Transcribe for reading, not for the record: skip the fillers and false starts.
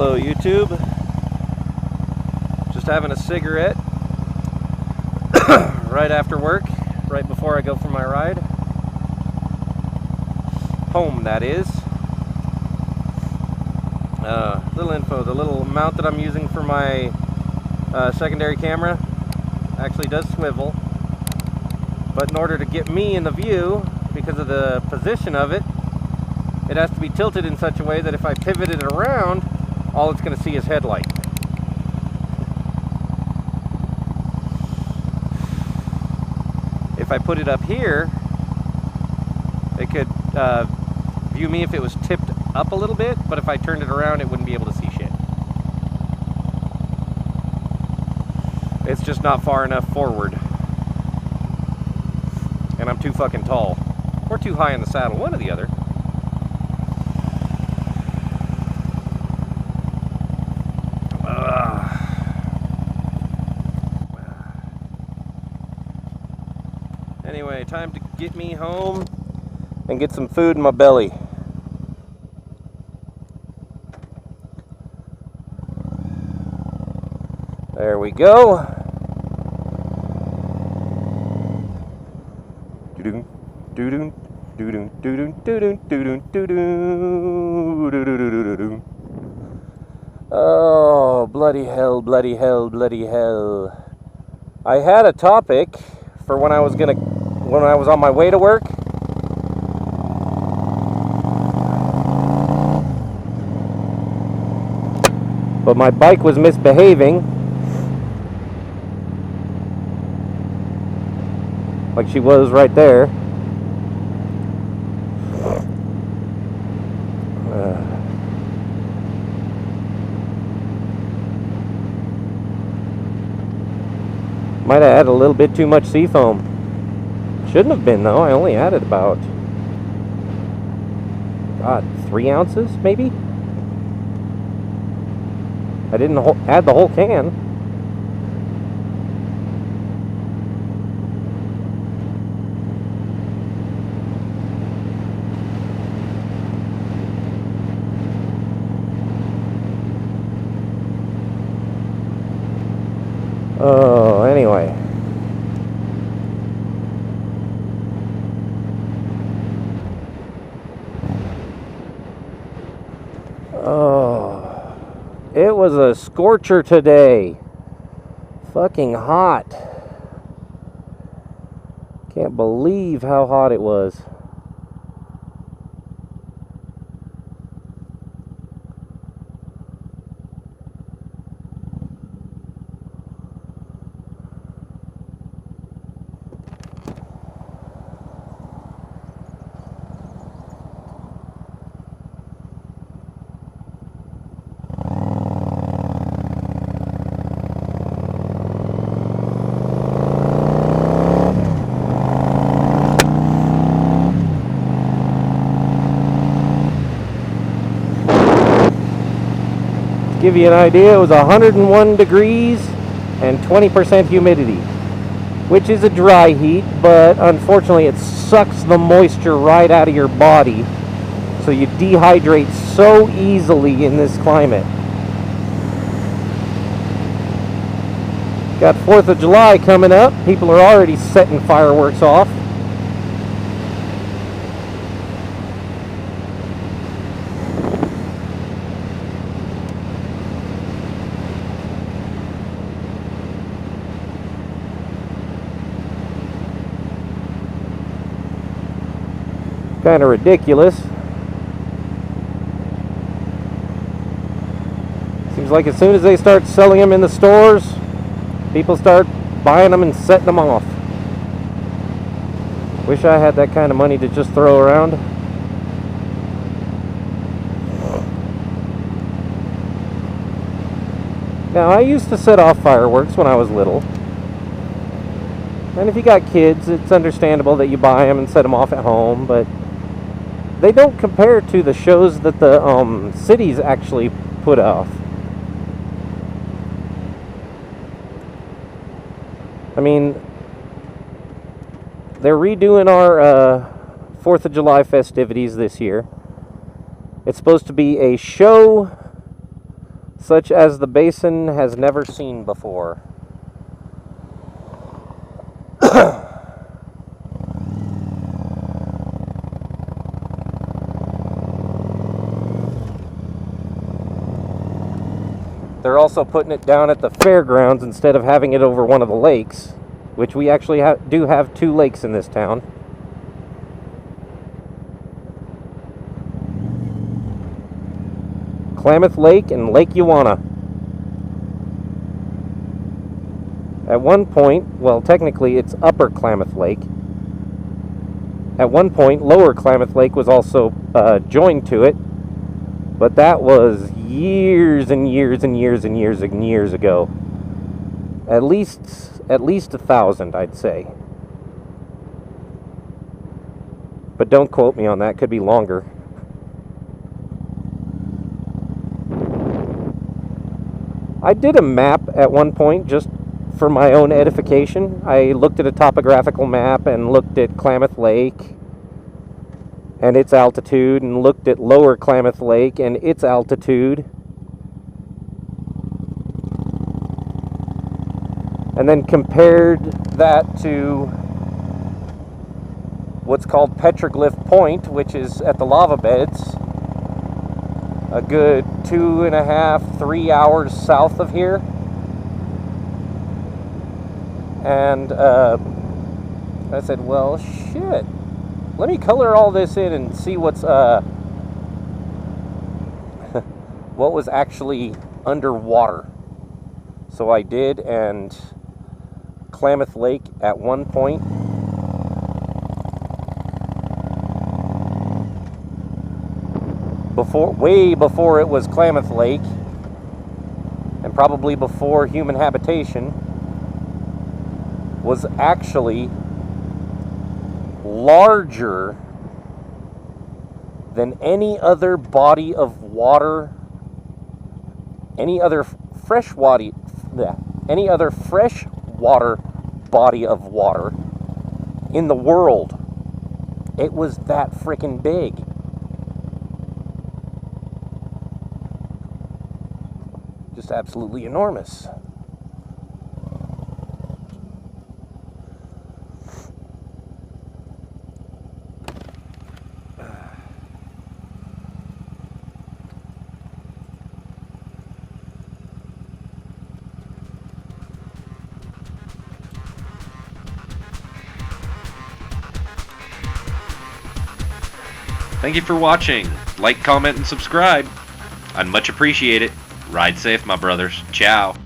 Hello YouTube, just having a cigarette right after work, right before I go for my ride home, that is. Little info, the little mount that I'm using for my secondary camera actually does swivel, but in order to get me in the view, because of the position of it, it has to be tilted in such a way that if I pivot it around, all it's going to see is headlight. If I put it up here, it could view me if it was tipped up a little bit, but if I turned it around, it wouldn't be able to see shit. It's just not far enough forward. And I'm too fucking tall. Or too high in the saddle, one or the other. Anyway, time to get me home and get some food in my belly. There we go. Doo-doo, doo-doo, doo-doo, doo-doo, doo-doo, doo-doo, doo-doo, doo-doo-doo-doo-doo. Oh, bloody hell, bloody hell, bloody hell. I had a topic for when I was on my way to work. But my bike was misbehaving. Like she was right there. Might have added a little bit too much seafoam. Shouldn't have been though. I only added about, God, 3 ounces maybe? I didn't add the whole can. Oh, anyway. Oh, it was a scorcher today. Fucking hot. Can't believe how hot it was. Give you an idea, it was 101 degrees and 20% humidity, which is a dry heat, but unfortunately it sucks the moisture right out of your body, so you dehydrate so easily in this climate. Got 4th of July coming up. People are already setting fireworks off. Kind of ridiculous. Seems like as soon as they start selling them in the stores, people start buying them and setting them off. Wish I had that kind of money to just throw around. Now, I used to set off fireworks when I was little. And if you got kids, it's understandable that you buy them and set them off at home, but they don't compare to the shows that the cities actually put off. I mean, they're redoing our 4th of July festivities this year. It's supposed to be a show such as the basin has never seen before. They're also putting it down at the fairgrounds instead of having it over one of the lakes, which we actually do have 2 lakes in this town. Klamath Lake and Lake Ewanna. At one point, well, technically it's Upper Klamath Lake. At one point, Lower Klamath Lake was also joined to it, but that was years and years and years and years and years ago. At least 1,000, I'd say. But don't quote me on that, could be longer. I did a map at one point just for my own edification. I looked at a topographical map and looked at Klamath Lake and its altitude, and looked at Lower Klamath Lake and its altitude, and then compared that to what's called Petroglyph Point, which is at the lava beds, a good 2.5, 3 hours south of here. And I said, well, shit. Let me color all this in and see what's what was actually underwater. So I did, and Klamath Lake at one point way before it was Klamath Lake, and probably before human habitation, was actually larger than any other body of water, any other fresh water body of water in the world. It was that freaking big. Just absolutely enormous. Thank you for watching. Like, comment, and subscribe. I'd much appreciate it. Ride safe, my brothers. Ciao.